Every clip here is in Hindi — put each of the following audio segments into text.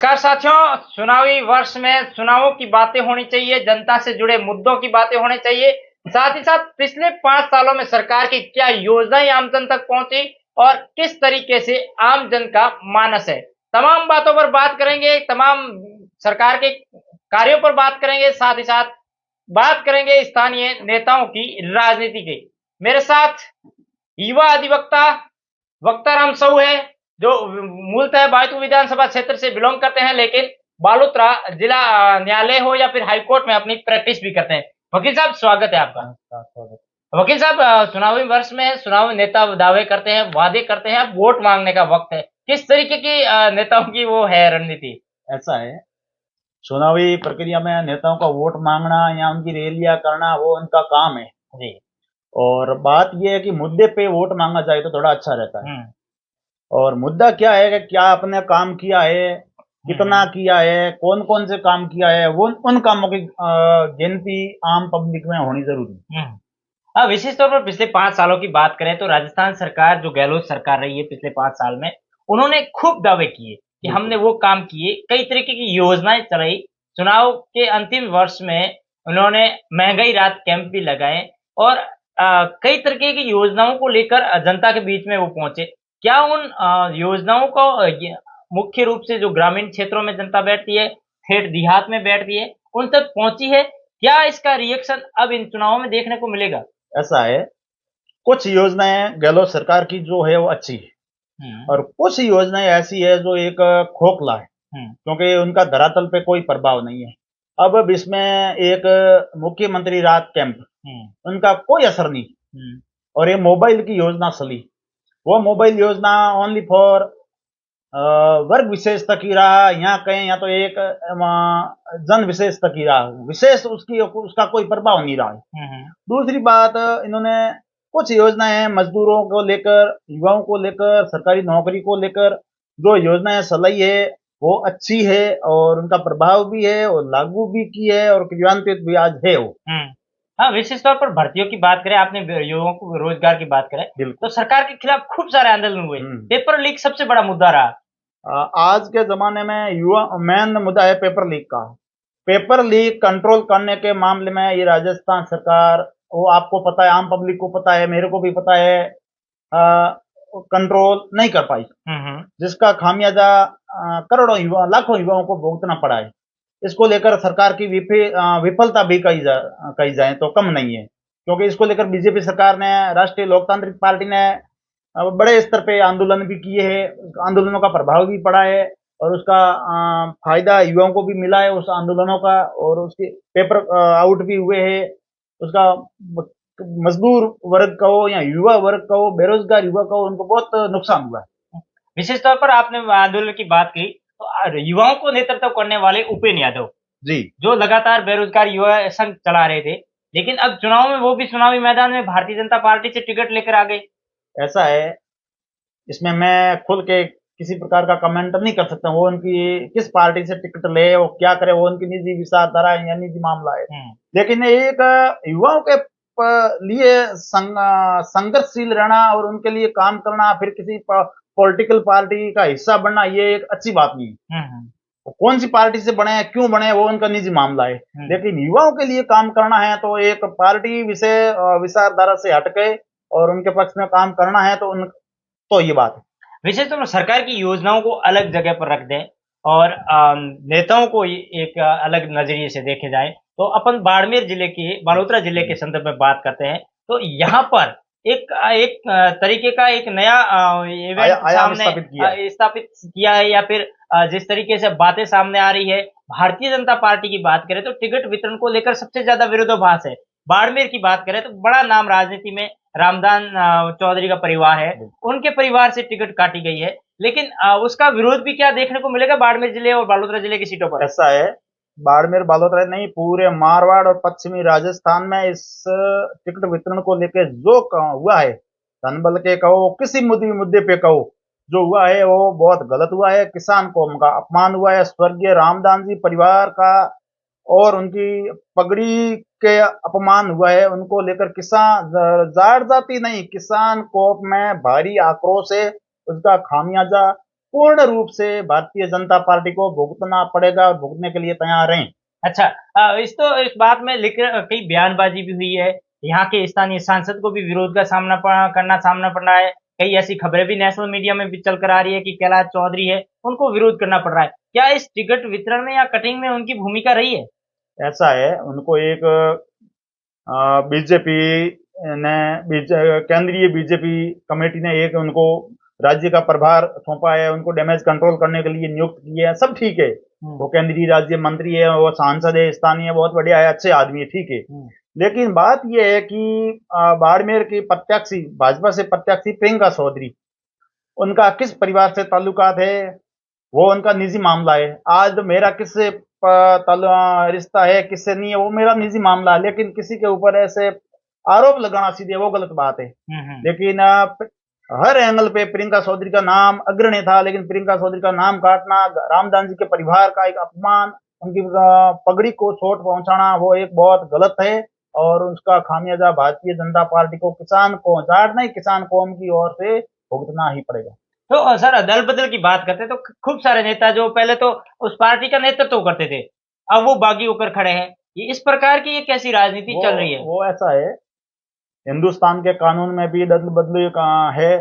नमस्कार साथियों, चुनावी वर्ष में चुनावों की बातें होनी चाहिए, जनता से जुड़े मुद्दों की बातें होनी चाहिए। साथ ही साथ पिछले 5 सालों में सरकार की क्या योजनाएं आम जन तक पहुंची और किस तरीके से आम जन का मानस है। तमाम बातों पर बात करेंगे, तमाम सरकार के कार्यों पर बात करेंगे, साथ ही साथ बात करेंगे स्थानीय नेताओं की राजनीति की। मेरे साथ युवा अधिवक्ता वक्ताराम साहू है, जो मूलतः बैतूल विधानसभा क्षेत्र से बिलोंग करते हैं, लेकिन बालोतरा जिला न्यायालय हो या फिर हाईकोर्ट में अपनी प्रैक्टिस भी करते हैं। वकील साहब, स्वागत है आपका। स्वागत। वकील साहब, चुनावी वर्ष में चुनावी नेता दावे करते हैं, वादे करते हैं, अब वोट मांगने का वक्त है। किस तरीके की नेताओं की वो है रणनीति? ऐसा है, चुनावी प्रक्रिया में नेताओं का वोट मांगना या उनकी रैलियां करना वो उनका काम है। जी। और बात यह है कि मुद्दे पे वोट मांगा जाए तो थोड़ा अच्छा रहता है। हम्म। और मुद्दा क्या है कि क्या आपने काम किया है, कितना हम्म। किया है, कौन कौन से काम किया है, वो उन कामों की गिनती आम पब्लिक में होनी जरूरी है। हम्म। विशेष तौर पर पिछले 5 सालों की बात करें तो राजस्थान सरकार, जो गहलोत सरकार रही है पिछले 5 साल में, उन्होंने खूब दावे किए कि हमने बिल्कुल। वो काम किए, कई तरीके की योजनाएँ चलाई। चुनाव के अंतिम वर्ष में उन्होंने महँगाई राहत कैंप भी लगाए और कई तरीके की योजनाओं को लेकर जनता के बीच में वो पहुँचे। क्या उन योजनाओं को य मुख्य रूप से जो ग्रामीण क्षेत्रों में जनता बैठती है, ठेठ देहात में बैठती है, उन तक पहुँची है? क्या इसका रिएक्शन अब इन चुनावों में देखने को मिलेगा? ऐसा है, कुछ योजनाएं गहलोत सरकार की जो है वो अच्छी है, हुँ। और कुछ योजनाएं ऐसी है जो एक खोखला है, हुँ। क्योंकि उनका धरातल पे कोई प्रभाव नहीं है। अब इसमें एक मुख्यमंत्री राहत कैंप, हुँ। उनका कोई असर नहीं। हुँ। और ये मोबाइल की योजना चली, वो मोबाइल योजना ओनली फॉर वर्ग विशेष तक ही रहा, यहाँ कहें या तो एक जन विशेष तक ही रहा, विशेष उसकी उसका कोई प्रभाव नहीं रहा है। हुँ। हुँ। दूसरी बात, इन्होंने कुछ योजनाएं मजदूरों को लेकर, युवाओं को लेकर, सरकारी नौकरी को लेकर जो योजनाएं चलाई है वो अच्छी है, और उनका प्रभाव भी है और लागू भी की है और क्रियान्वित भी आज है वो। हुँ। विशेष तौर पर भर्तियों की बात करें, आपने युवाओं को रोजगार की बात करें, तो बिल्कुल। सरकार के खिलाफ खूब सारे आंदोलन हुए। हम्म। पेपर लीक सबसे बड़ा मुद्दा रहा। आज के जमाने में युवा मेन मुद्दा है पेपर लीक का। पेपर लीक कंट्रोल करने के मामले में ये राजस्थान सरकार, वो आपको पता है, आम पब्लिक को पता है, मेरे को भी पता है, कंट्रोल नहीं कर पाई, हुँ। हुँ। जिसका खामियाजा करोड़ों युवा, लाखों युवाओं को भुगतना पड़ा है। इसको लेकर सरकार की विफलता भी कही जाए तो कम नहीं है, क्योंकि इसको लेकर बीजेपी सरकार ने, राष्ट्रीय लोकतांत्रिक पार्टी ने बड़े स्तर पे आंदोलन भी किए हैं, आंदोलनों का प्रभाव भी पड़ा है, और उसका फायदा युवाओं को भी मिला है उस आंदोलनों का, और उसके पेपर आउट भी हुए हैं। उसका मजदूर वर्ग का हो या युवा वर्ग का हो, बेरोजगार युवा का हो, उनको बहुत नुकसान हुआ है। विशेष तौर पर आपने आंदोलन की बात की, तो युवाओं को नेतृत्व करने वाले उपेन्द्र यादव, जी। जो लगातार बेरोजगार युवा संघ चला रहे थे, लेकिन अब चुनाव में वो भी चुनावी मैदान में भारतीय जनता पार्टी से टिकट लेकर आ गए। ऐसा है, इसमें मैं खुल के किसी प्रकार का कमेंट नहीं कर सकता। वो उनकी किस पार्टी से टिकट ले, वो क्या करे, वो उनकी निजी विचारधारा है या निजी मामला है। हुँ। लेकिन एक युवाओं के लिए संघर्षशील रहना और उनके लिए काम करना, फिर किसी पॉलिटिकल पार्टी का हिस्सा बनना, ये एक अच्छी बात नहीं है। हुँ। हुँ। वो कौन सी पार्टी से बने, क्यों बने, वो उनका निजी मामला है। हुँ। लेकिन युवाओं के लिए काम करना है तो एक पार्टी विचारधारा से हटके और उनके पक्ष में काम करना है, तो तो ये बात है। विशेष तौर पर सरकार की योजनाओं को अलग जगह पर रख दें और नेताओं को एक अलग नजरिए से देखे जाए, तो अपन बाड़मेर जिले की, बालोतरा जिले के संदर्भ में बात करते हैं, तो यहाँ पर एक तरीके का एक नया इवेंट आयाम सामने स्थापित किया है। स्थापित किया है, या फिर जिस तरीके से बातें सामने आ रही है, भारतीय जनता पार्टी की बात करें तो टिकट वितरण को लेकर सबसे ज्यादा विरोधाभास है। बाड़मेर की बात करें तो बड़ा नाम राजनीति में रामदान चौधरी का परिवार है, उनके परिवार से टिकट काटी गई है, लेकिन उसका विरोध भी क्या देखने को मिलेगा बाड़मेर जिले और बालोतरा जिले की सीटों पर? ऐसा है, बाड़मेर बालोतरा नहीं, पूरे मारवाड़ और पश्चिमी राजस्थान में इस टिकट वितरण को लेकर जो हुआ है, धनबल के कहो, किसी मुद्दे पे कहो, जो हुआ है वो बहुत गलत हुआ है। किसान कौम का अपमान हुआ है, स्वर्गीय रामदान जी परिवार का और उनकी पगड़ी के अपमान हुआ है। उनको लेकर किसान, जाट जाति नहीं, किसान कौम में भारी आक्रोश है। उसका खामियाजा पूर्ण रूप से भारतीय जनता पार्टी को भुगतना पड़ेगा और भुगतने के लिए तैयार रहें। अच्छा, इस बात में लिख कई बयानबाजी भी हुई है। यहाँ के स्थानीय सांसद को भी विरोध का सामना पड़ रहा है। कई ऐसी खबरें भी नेशनल मीडिया में भी चल कर आ रही है कि कैलाश चौधरी है, उनको विरोध करना पड़ रहा है। क्या इस टिकट वितरण में या कटिंग में उनकी भूमिका रही है? ऐसा है, उनको एक बीजेपी ने केंद्रीय बीजेपी कमेटी ने एक उनको राज्य का प्रभार सौंपा है, उनको डैमेज कंट्रोल करने के लिए नियुक्त किए हैं, सब ठीक है। वो केंद्रीय राज्य मंत्री है, वो सांसद है, स्थानीय, बहुत बढ़िया है, अच्छे आदमी है, ठीक है। लेकिन बात यह है कि बाड़मेर की प्रत्याशी, भाजपा से प्रत्याशी प्रियंका चौधरी, उनका किस परिवार से ताल्लुकात है वो उनका निजी मामला है। आज मेरा किससे रिश्ता है किससे नहीं है वो मेरा निजी मामला है, लेकिन किसी के ऊपर ऐसे आरोप लगाना सीधे वो गलत बात है। लेकिन हर एंगल पे प्रियंका चौधरी का नाम अग्रणी था, लेकिन प्रियंका चौधरी का नाम काटना, रामदास जी के परिवार का एक अपमान, उनकी पगड़ी को चोट पहुंचाना, वो एक बहुत गलत है। और उसका खामियाजा भारतीय जनता पार्टी को, किसान को, जाट नहीं किसान कौम की ओर से भुगतना ही पड़ेगा। तो सर, दल बदल की बात करते तो खूब सारे नेता जो पहले तो उस पार्टी का नेतृत्व तो करते थे, अब वो बागी होकर खड़े हैं। ये इस प्रकार की ये कैसी राजनीति चल रही है? वो ऐसा है, हिंदुस्तान के कानून में भी अदल बदली का है,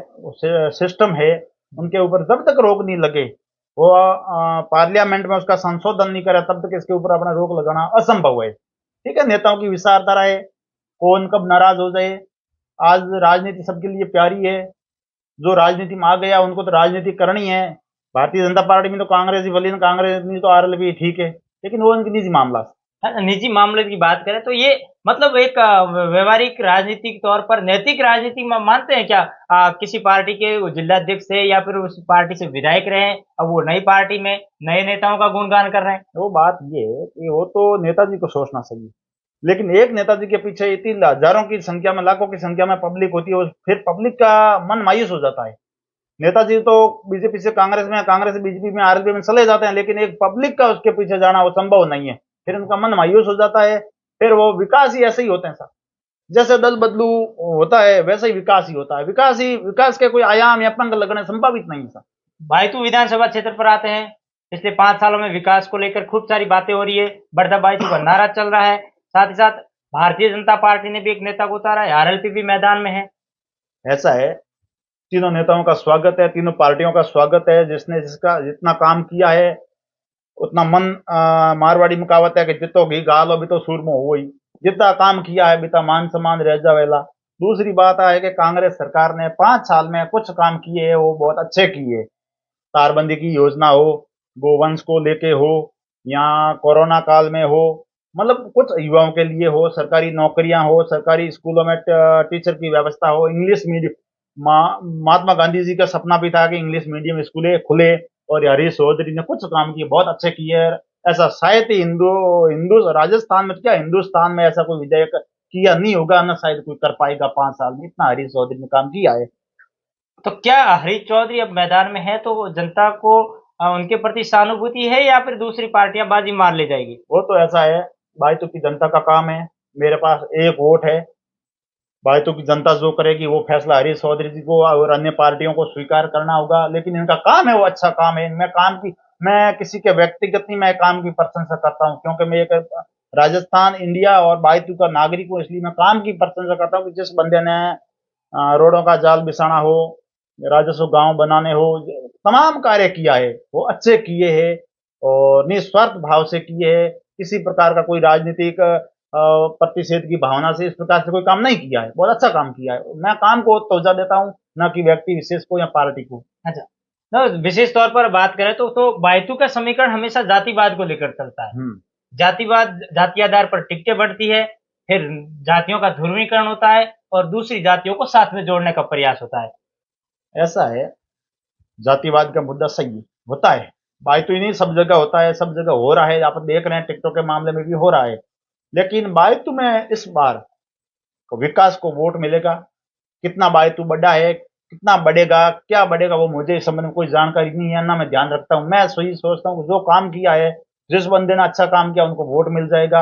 सिस्टम है, उनके ऊपर जब तक रोक नहीं लगे, वो पार्लियामेंट में उसका संशोधन नहीं करे, तब तक इसके ऊपर अपना रोक लगाना असंभव है। ठीक है, नेताओं की विचारधारा है, कौन कब नाराज हो जाए। आज राजनीति सबके लिए प्यारी है, जो राजनीति में आ गया उनको तो राजनीति करनी है। भारतीय जनता पार्टी में तो कांग्रेस ही भली, कांग्रेस नहीं तो आरएलपी ठीक है, लेकिन वो उनकी निजी मामला। निजी मामले की बात करें तो ये मतलब एक व्यवहारिक राजनीति के तौर पर नैतिक राजनीति में मानते हैं क्या? किसी पार्टी के जिलाध्यक्ष से या फिर उस पार्टी से विधायक रहे, अब वो नई पार्टी में नए नेताओं का गुणगान कर रहे हैं। वो बात ये है कि वो तो नेताजी को सोचना चाहिए, लेकिन एक नेताजी के पीछे इतनी हजारों की संख्या में, लाखों की संख्या में पब्लिक होती है, फिर पब्लिक का मन मायूस हो जाता है। नेताजी तो बीजेपी से कांग्रेस में, कांग्रेस से बीजेपी में, आरएलपी में चले जाते हैं, लेकिन एक पब्लिक का उसके पीछे जाना वो संभव नहीं है। फिर उनका मन मायूस हो जाता है। फिर वो विकास ही ऐसे ही होते हैं सर, जैसे दल बदलू होता है वैसे ही विकास ही होता है। विकास के कोई आयाम या पंख लगने संभावित नहीं सर। बायतू विधानसभा क्षेत्र पर आते हैं। पिछले 5 सालों में विकास को लेकर खूब सारी बातें हो रही है, बढ़ता बायतू का नारा चल रहा है। साथ ही साथ भारतीय जनता पार्टी ने भी एक नेता को उतारा है, आरएलपी भी मैदान में है। ऐसा है, तीनों नेताओं का स्वागत है, तीनों पार्टियों का स्वागत है। जिसने जिसका जितना काम किया है उतना मन, मारवाड़ी में कहावत है कि जितो घी गालो भी तो सूरमो हो ही, जितना काम किया है बिता मान सम्मान रह जावेला। दूसरी बात है कि कांग्रेस सरकार ने 5 साल में कुछ काम किए हैं, वो बहुत अच्छे किए। तारबंदी की योजना हो, गोवंश को लेके हो, या कोरोना काल में हो, मतलब कुछ युवाओं के लिए हो, सरकारी नौकरियां हो, सरकारी स्कूलों में टीचर की व्यवस्था हो, इंग्लिश मीडियम, महात्मा गांधी जी का सपना भी था कि इंग्लिश मीडियम स्कूलें खुले, और हरीश चौधरी ने कुछ काम किए, बहुत अच्छे किए। ऐसा शायद ही हिंदू हिंदू राजस्थान में, क्या हिंदुस्तान में ऐसा कोई विधायक किया नहीं होगा, ना शायद कोई कर पाएगा। 5 साल में इतना हरीश चौधरी ने काम किया है। तो क्या हरीश चौधरी अब मैदान में है तो जनता को उनके प्रति सहानुभूति है या फिर दूसरी पार्टियां बाजी मार ले जाएगी? वो तो ऐसा है, भाई तो की जनता का काम है, मेरे पास एक वोट है, भाई तो की जनता जो करेगी वो फैसला हरीश चौधरी जी को और अन्य पार्टियों को स्वीकार करना होगा। लेकिन इनका काम है वो अच्छा काम है। मैं किसी के व्यक्तिगत नहीं, मैं काम की प्रशंसा करता हूँ, क्योंकि मैं एक राजस्थान, इंडिया और बायतू का नागरिक हूँ, इसलिए मैं काम की प्रशंसा करता हूँ कि जिस बंदे ने रोडों का जाल बिछाना हो, राजस्व गांव बनाने हो, तमाम कार्य किया है, वो अच्छे किए हैं और निस्वार्थ भाव से किए हैं। किसी प्रकार का कोई राजनीतिक प्रतिषेध की भावना से इस प्रकार से कोई काम नहीं किया है, बहुत अच्छा काम किया है। मैं काम को तवज्जो देता हूँ, न कि व्यक्ति विशेष को या पार्टी को। अच्छा, तो विशेष तौर पर बात करें तो बायतू का समीकरण हमेशा जातिवाद को लेकर चलता है। जातिवाद, जाति आधार पर टिकटें बढ़ती है, फिर जातियों का ध्रुवीकरण होता है और दूसरी जातियों को साथ में जोड़ने का प्रयास होता है। ऐसा है, जातिवाद का मुद्दा सही होता है, बायतू ही नहीं सब जगह होता है, सब जगह हो रहा है, आप देख रहे हैं टिकटॉक के मामले में भी हो रहा है। लेकिन बायतू में इस बार विकास को वोट मिलेगा, कितना बायतू बढ़ा है, कितना बढ़ेगा, क्या बढ़ेगा, वो मुझे इस संबंध में कोई जानकारी नहीं है, ना मैं ध्यान रखता हूँ। मैं सही सोचता हूँ जो काम किया है, जिस बंदे ने अच्छा काम किया उनको वोट मिल जाएगा।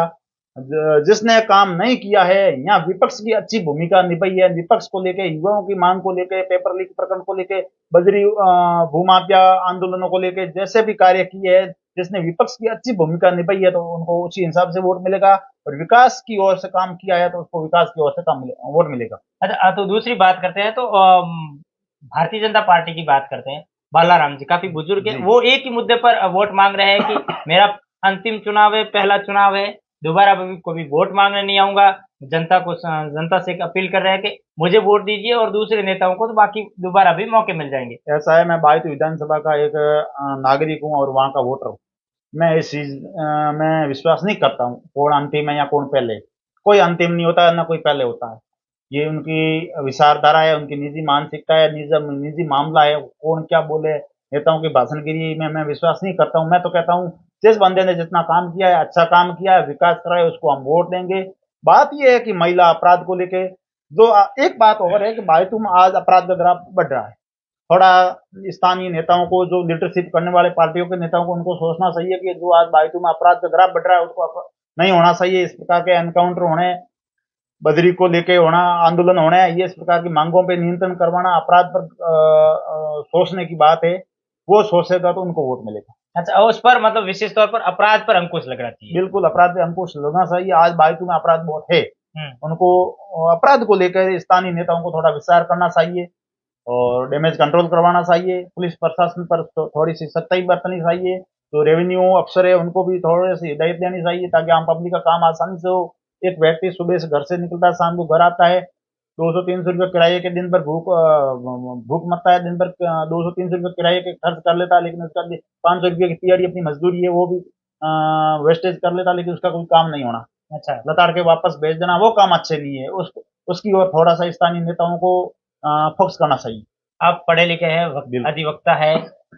जिसने काम नहीं किया है, यहाँ विपक्ष की अच्छी भूमिका निभाई है। विपक्ष को लेके, युवाओं की मांग को लेके, पेपर लीक प्रकरण को लेके, बजरी भूमाफिया आंदोलनों को लेके जैसे भी कार्य किए हैं, जिसने विपक्ष की अच्छी भूमिका निभाई है तो उनको उसी हिसाब से वोट मिलेगा, और विकास की ओर से काम किया है तो उसको विकास की ओर से काम वोट मिलेगा। अच्छा, तो दूसरी बात करते हैं, तो भारतीय जनता पार्टी की बात करते हैं। बालाराम जी काफी बुजुर्ग है, जी। वो एक ही मुद्दे पर वोट मांग रहे हैं कि मेरा अंतिम चुनाव है, पहला चुनाव है, दोबारा कभी वोट मांगने नहीं आऊंगा। जनता से एक अपील कर रहे हैं कि मुझे वोट दीजिए, और दूसरे नेताओं को तो बाकी दोबारा भी मौके मिल जाएंगे। ऐसा है, मैं बायतू विधानसभा का एक नागरिक हूँ और वहाँ का वोटर हूँ। मैं इस चीज में विश्वास नहीं करता हूँ कौन अंतिम है या कौन पहले। कोई अंतिम नहीं होता है, ना कोई पहले होता है। ये उनकी विचारधारा है, उनकी निजी मानसिकता है, निजी मामला है। कौन क्या बोले, नेताओं की भाषणगिरी में मैं विश्वास नहीं करता हूँ। मैं तो कहता हूँ जिस बंदे ने जितना काम किया है, अच्छा काम किया है, विकास करा है, उसको हम वोट देंगे। बात ये है कि महिला अपराध को लेके जो एक बात और है कि भाई तुम आज अपराध का ग्राफ बढ़ रहा है। थोड़ा स्थानीय नेताओं को, जो लीडरशिप करने वाले पार्टियों के नेताओं को, उनको सोचना चाहिए कि जो आज बायतू में अपराध का ग्राफ बढ़ रहा है उसको नहीं होना चाहिए। इस प्रकार के एनकाउंटर होने, बदरी को लेके होना, आंदोलन होने, ये इस प्रकार की मांगों पे नियंत्रण करवाना अपराध पर सोचने की बात है। वो सोचेगा तो उनको वोट मिलेगा। अच्छा, उस पर मतलब विशेष तौर पर अपराध पर अंकुश लगना चाहिए। बिल्कुल, अपराध पे अंकुश लगना चाहिए। आज बायतू में अपराध बहुत है, हम्म। उनको अपराध को लेकर स्थानीय नेताओं को थोड़ा विचार करना चाहिए और डैमेज कंट्रोल करवाना चाहिए। पुलिस प्रशासन पर थोड़ी सी सख्ताई बरतनी चाहिए। जो रेवेन्यू अफसर है उनको भी थोड़ी सी हिदायत देनी चाहिए ताकि आम पब्लिक का काम आसानी से हो। एक व्यक्ति सुबह से घर से निकलता है, शाम को घर आता है, 200-300 रुपये किराए के दिन भर भूख मरता है, दिन भर 200-300 रुपये किराए के खर्च कर लेता है, लेकिन उसका 500 रुपये की तिहाड़ी अपनी मजदूरी है वो भी वेस्टेज कर लेता है, लेकिन उसका कोई काम नहीं होना। अच्छा, लताड़ के वापस भेज देना, वो काम अच्छे नहीं है। उसकी ओर थोड़ा सा स्थानीय नेताओं को फोकस करना चाहिए। आप पढ़े लिखे हैं, बिल्कुल। अधिवक्ता है,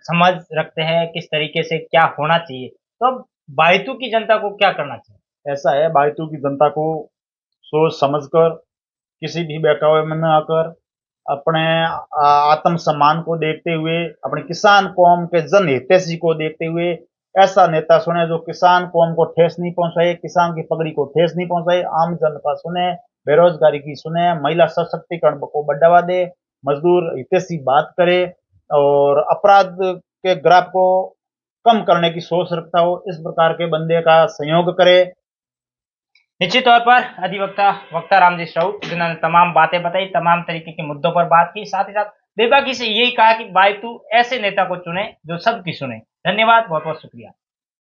समझ रखते हैं किस तरीके से क्या होना चाहिए, तो अब बायतू की जनता को क्या करना चाहिए? ऐसा है, बायतू की जनता को सोच समझकर, किसी भी बहकावे में न आकर, अपने आत्म सम्मान को देखते हुए, अपने किसान कौम के जन हितैषी को देखते हुए ऐसा नेता सुने जो किसान कौम को ठेस नहीं पहुंचाए, किसान की पगड़ी को ठेस नहीं पहुंचाए, आम जनता सुने, बेरोजगारी की सुने, महिला सशक्तिकरण को बढ़ावा दे, मजदूर हितैषी बात करे और अपराध के ग्राफ को कम करने की सोच रखता हो, इस प्रकार के बंदे का सहयोग करे। निश्चित तौर पर अधिवक्ता वक्ता रामजी राउत जिन्होंने तमाम बातें बताई, तमाम तरीके के मुद्दों पर बात की, साथ ही साथ बेबाकी से यही कहा कि बायतू ऐसे नेता को चुने जो सबकी सुने। धन्यवाद, बहुत बहुत शुक्रिया।